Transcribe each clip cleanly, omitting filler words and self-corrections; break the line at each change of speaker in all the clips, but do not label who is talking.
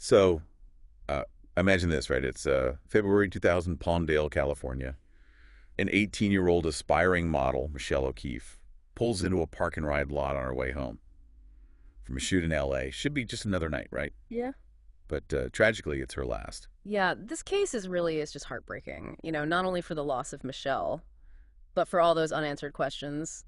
So, uh, imagine this, right? It's February 2000, Palmdale, California. An 18-year-old aspiring model, Michelle O'Keefe, pulls into a park and ride lot on her way home from a shoot in L.A. Should be just another night, right?
Yeah.
But tragically, it's her last.
Yeah, this case is just heartbreaking. Not only for the loss of Michelle, but for all those unanswered questions,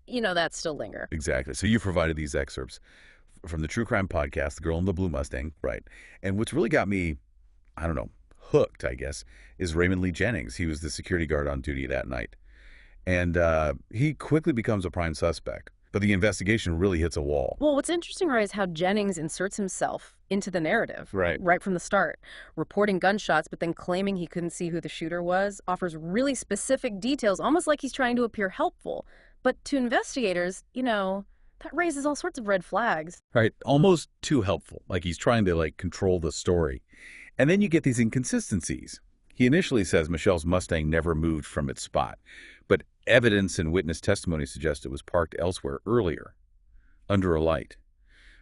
that still linger.
Exactly. So you provided these excerpts from the True Crime podcast, The Girl in the Blue Mustang, right? And what's really got me, I don't know, hooked, I guess, is Raymond Lee Jennings. He was the security guard on duty that night. And he quickly becomes a prime suspect. But the investigation really hits a wall.
Well, what's interesting, right, is how Jennings inserts himself into the narrative
Right
from the start, reporting gunshots, but then claiming he couldn't see who the shooter was, offers really specific details, almost like he's trying to appear helpful. But to investigators, that raises all sorts of red flags.
Right. Almost too helpful. Like he's trying to control the story. And then you get these inconsistencies. He initially says Michelle's Mustang never moved from its spot, but evidence and witness testimony suggests it was parked elsewhere earlier, under a light.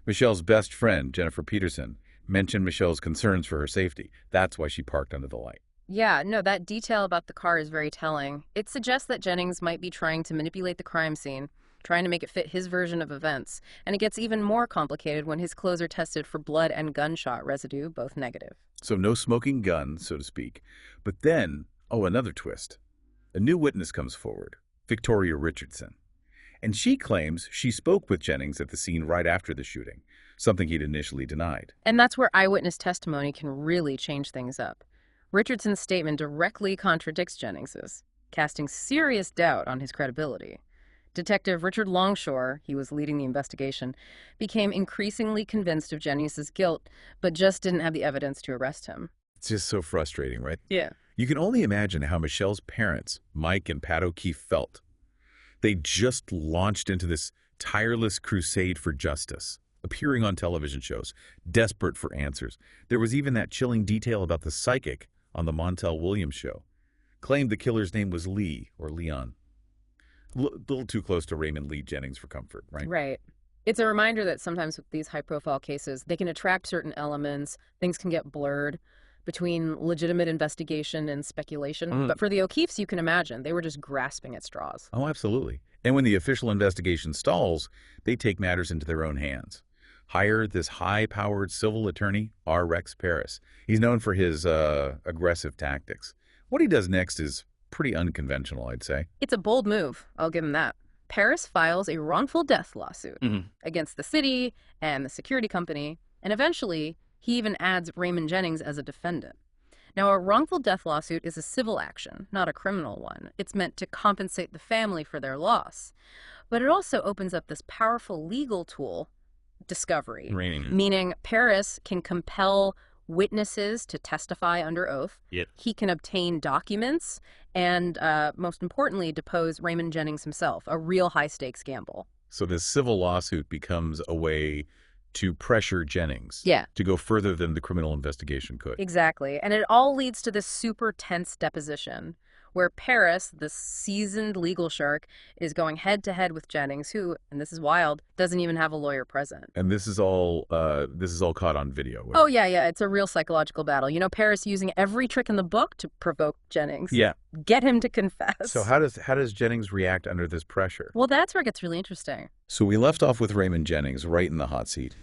Michelle's best friend, Jennifer Peterson, mentioned Michelle's concerns for her safety. That's why she parked under the light.
Yeah, no, that detail about the car is very telling. It suggests that Jennings might be trying to manipulate the crime scene, trying to make it fit his version of events. And it gets even more complicated when his clothes are tested for blood and gunshot residue, both negative.
So no smoking gun, so to speak. But then, another twist. A new witness comes forward, Victoria Richardson. And she claims she spoke with Jennings at the scene right after the shooting, something he'd initially denied.
And that's where eyewitness testimony can really change things up. Richardson's statement directly contradicts Jennings's, casting serious doubt on his credibility. Detective Richard Longshore, he was leading the investigation, became increasingly convinced of Jennings's guilt, but just didn't have the evidence to arrest him.
It's just so frustrating, right?
Yeah.
You can only imagine how Michelle's parents, Mike and Pat O'Keefe, felt. They just launched into this tireless crusade for justice, appearing on television shows, desperate for answers. There was even that chilling detail about the psychic on the Montel Williams show. Claimed the killer's name was Lee or Leon. Little too close to Raymond Lee Jennings for comfort, right?
Right. It's a reminder that sometimes with these high-profile cases, they can attract certain elements. Things can get blurred between legitimate investigation and speculation. But for the O'Keefes, you can imagine, they were just grasping at straws.
Oh, absolutely. And when the official investigation stalls, they take matters into their own hands. Hire this high-powered civil attorney, R. Rex Paris. He's known for his aggressive tactics. What he does next is pretty unconventional, I'd say.
It's a bold move, I'll give him that. Paris files a wrongful death lawsuit against the city and the security company, and eventually he even adds Raymond Jennings as a defendant. Now, a wrongful death lawsuit is a civil action, not a criminal one. It's meant to compensate the family for their loss. But it also opens up this powerful legal tool, discovery, meaning Paris can compel witnesses to testify under oath.
Yep.
He can obtain documents and, most importantly, depose Raymond Jennings himself, a real high-stakes gamble.
So this civil lawsuit becomes a way to pressure Jennings to go further than the criminal investigation could.
Exactly. And it all leads to this super tense deposition where Paris, the seasoned legal shark, is going head-to-head with Jennings, who, and this is wild, doesn't even have a lawyer present.
And this is all caught on video.
Oh, yeah. It's a real psychological battle. Paris using every trick in the book to provoke Jennings.
Yeah.
Get him to confess.
So how does Jennings react under this pressure?
Well, that's where it gets really interesting.
So we left off with Raymond Jennings right in the hot seat,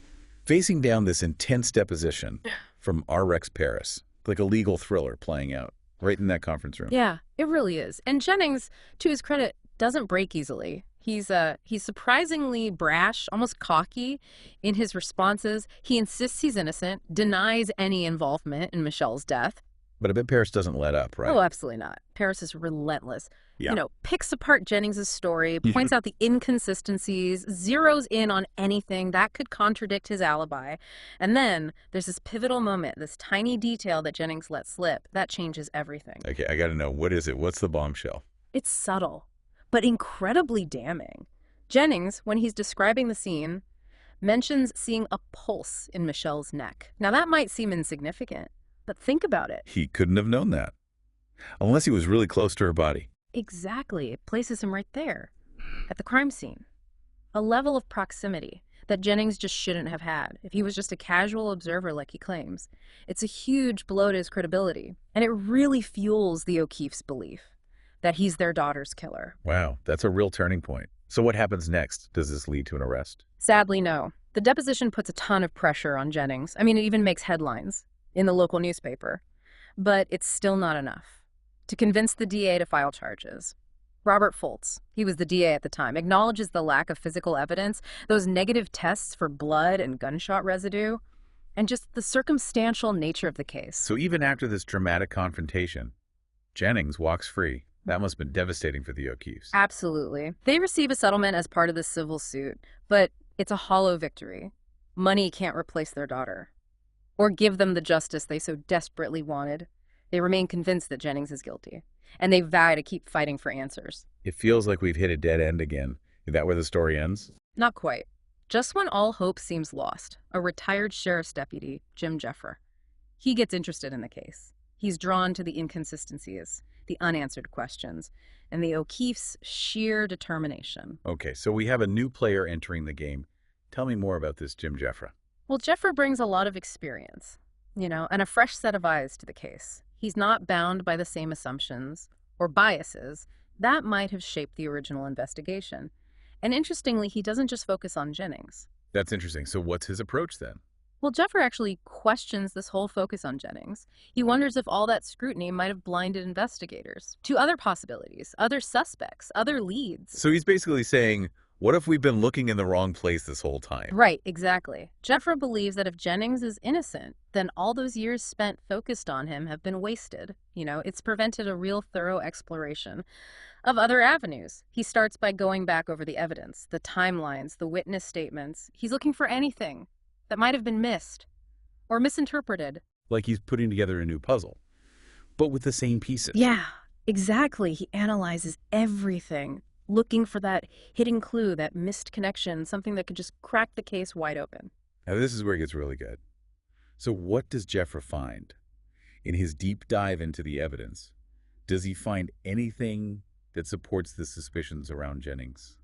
facing down this intense deposition from R. Rex Paris, like a legal thriller playing out right in that conference room.
Yeah, it really is. And Jennings, to his credit, doesn't break easily. He's surprisingly brash, almost cocky in his responses. He insists he's innocent, denies any involvement in Michelle's death.
But I bet Paris doesn't let up, right?
Oh, absolutely not. Paris is relentless.
Yeah.
Picks apart Jennings's story, points out the inconsistencies, zeroes in on anything that could contradict his alibi. And then there's this pivotal moment, this tiny detail that Jennings let slip, that changes everything.
Okay, I got to know, what is it? What's the bombshell?
It's subtle, but incredibly damning. Jennings, when he's describing the scene, mentions seeing a pulse in Michelle's neck. Now, that might seem insignificant, but think about it.
He couldn't have known that, unless he was really close to her body.
Exactly. It places him right there, at the crime scene. A level of proximity that Jennings just shouldn't have had if he was just a casual observer like he claims. It's a huge blow to his credibility, and it really fuels the O'Keefe's belief that he's their daughter's killer.
Wow, that's a real turning point. So what happens next? Does this lead to an arrest?
Sadly, no. The deposition puts a ton of pressure on Jennings. I mean, it even makes headlines in the local newspaper. But it's still not enough to convince the DA to file charges. Robert Foltz, he was the DA at the time, acknowledges the lack of physical evidence, those negative tests for blood and gunshot residue, and just the circumstantial nature of the case.
So even after this dramatic confrontation, Jennings walks free. That must have been devastating for the O'Keefes.
Absolutely. They receive a settlement as part of the civil suit, but it's a hollow victory. Money can't replace their daughter or give them the justice they so desperately wanted. They remain convinced that Jennings is guilty, and they vow to keep fighting for answers.
It feels like we've hit a dead end again. Is that where the story ends?
Not quite. Just when all hope seems lost, a retired sheriff's deputy, Jim Jeffra, he gets interested in the case. He's drawn to the inconsistencies, the unanswered questions, and the O'Keefe's sheer determination.
Okay, so we have a new player entering the game. Tell me more about this Jim Jeffra.
Well, Jeffra brings a lot of experience, and a fresh set of eyes to the case. He's not bound by the same assumptions or biases that might have shaped the original investigation. And interestingly, he doesn't just focus on Jennings.
That's interesting. So what's his approach then?
Well, Jeffra actually questions this whole focus on Jennings. He wonders if all that scrutiny might have blinded investigators to other possibilities, other suspects, other leads.
So he's basically saying, what if we've been looking in the wrong place this whole time?
Right, exactly. Jeffra believes that if Jennings is innocent, then all those years spent focused on him have been wasted. It's prevented a real thorough exploration of other avenues. He starts by going back over the evidence, the timelines, the witness statements. He's looking for anything that might have been missed or misinterpreted.
Like he's putting together a new puzzle, but with the same pieces.
Yeah, exactly. He analyzes everything, looking for that hidden clue, that missed connection, something that could just crack the case wide open.
Now this is where it gets really good. So what does Jeffra find? In his deep dive into the evidence, does he find anything that supports the suspicions around Jennings?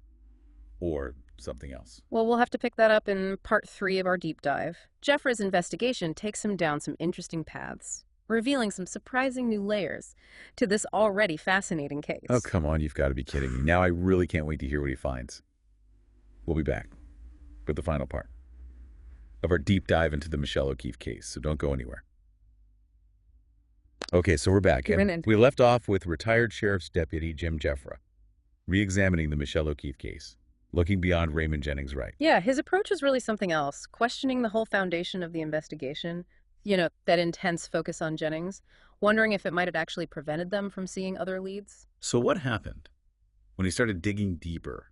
Or something else?
Well, we'll have to pick that up in part 3 of our deep dive. Jeffra's investigation takes him down some interesting paths, revealing some surprising new layers to this already fascinating case.
Oh, come on, you've got to be kidding me. Now I really can't wait to hear what he finds. We'll be back with the final part of our deep dive into the Michelle O'Keefe case, so don't go anywhere. Okay, so we're back. And we left off with retired sheriff's deputy Jim Jeffra, re-examining the Michelle O'Keefe case, looking beyond Raymond Jennings' right.
Yeah, his approach is really something else, questioning the whole foundation of the investigation, that intense focus on Jennings, wondering if it might have actually prevented them from seeing other leads.
So what happened when he started digging deeper?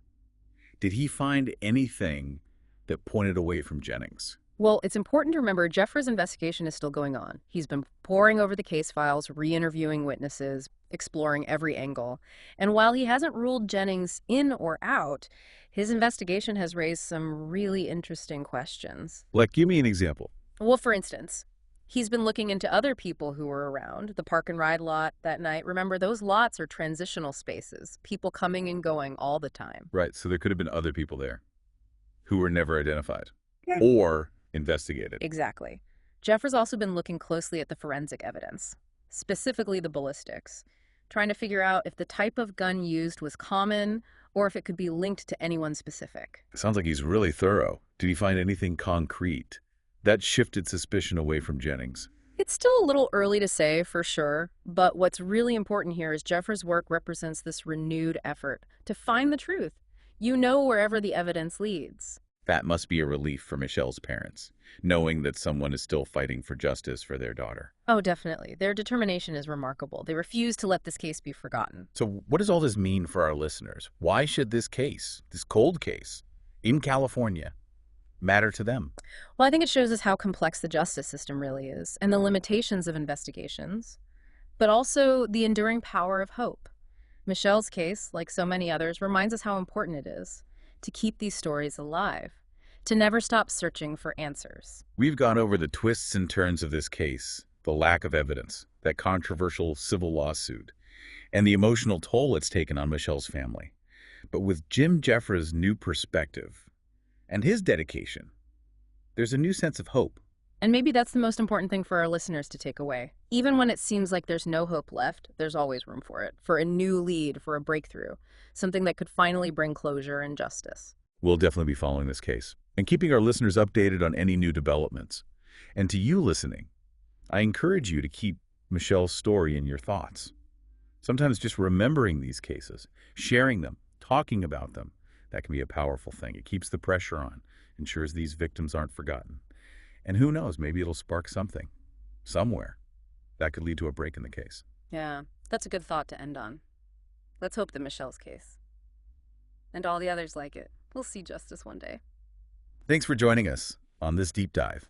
Did he find anything that pointed away from Jennings?
Well, it's important to remember Jeffra's investigation is still going on. He's been poring over the case files, re-interviewing witnesses, exploring every angle. And while he hasn't ruled Jennings in or out, his investigation has raised some really interesting questions.
Like, give me an example.
Well, for instance, he's been looking into other people who were around, the park and ride lot that night. Remember, those lots are transitional spaces, people coming and going all the time.
Right, so there could have been other people there who were never identified or investigated.
Exactly. Jeffra's also been looking closely at the forensic evidence, specifically the ballistics, trying to figure out if the type of gun used was common or if it could be linked to anyone specific.
Sounds like he's really thorough. Did he find anything concrete that shifted suspicion away from Jennings?
It's still a little early to say for sure, but what's really important here is Jeffra's work represents this renewed effort to find the truth. Wherever the evidence leads.
That must be a relief for Michelle's parents, knowing that someone is still fighting for justice for their daughter.
Oh, definitely. Their determination is remarkable. They refuse to let this case be forgotten.
So what does all this mean for our listeners? Why should this case, this cold case in California, matter to them?
Well, I think it shows us how complex the justice system really is and the limitations of investigations, but also the enduring power of hope. Michelle's case, like so many others, reminds us how important it is to keep these stories alive, to never stop searching for answers.
We've gone over the twists and turns of this case, the lack of evidence, that controversial civil lawsuit, and the emotional toll it's taken on Michelle's family. But with Jim Jeffra's new perspective, and his dedication, there's a new sense of hope.
And maybe that's the most important thing for our listeners to take away. Even when it seems like there's no hope left, there's always room for it, for a new lead, for a breakthrough, something that could finally bring closure and justice.
We'll definitely be following this case and keeping our listeners updated on any new developments. And to you listening, I encourage you to keep Michelle's story in your thoughts. Sometimes just remembering these cases, sharing them, talking about them, that can be a powerful thing. It keeps the pressure on, ensures these victims aren't forgotten. And who knows, maybe it'll spark something, somewhere, that could lead to a break in the case.
Yeah, that's a good thought to end on. Let's hope that Michelle's case, and all the others like it, will see justice one day.
Thanks for joining us on this deep dive.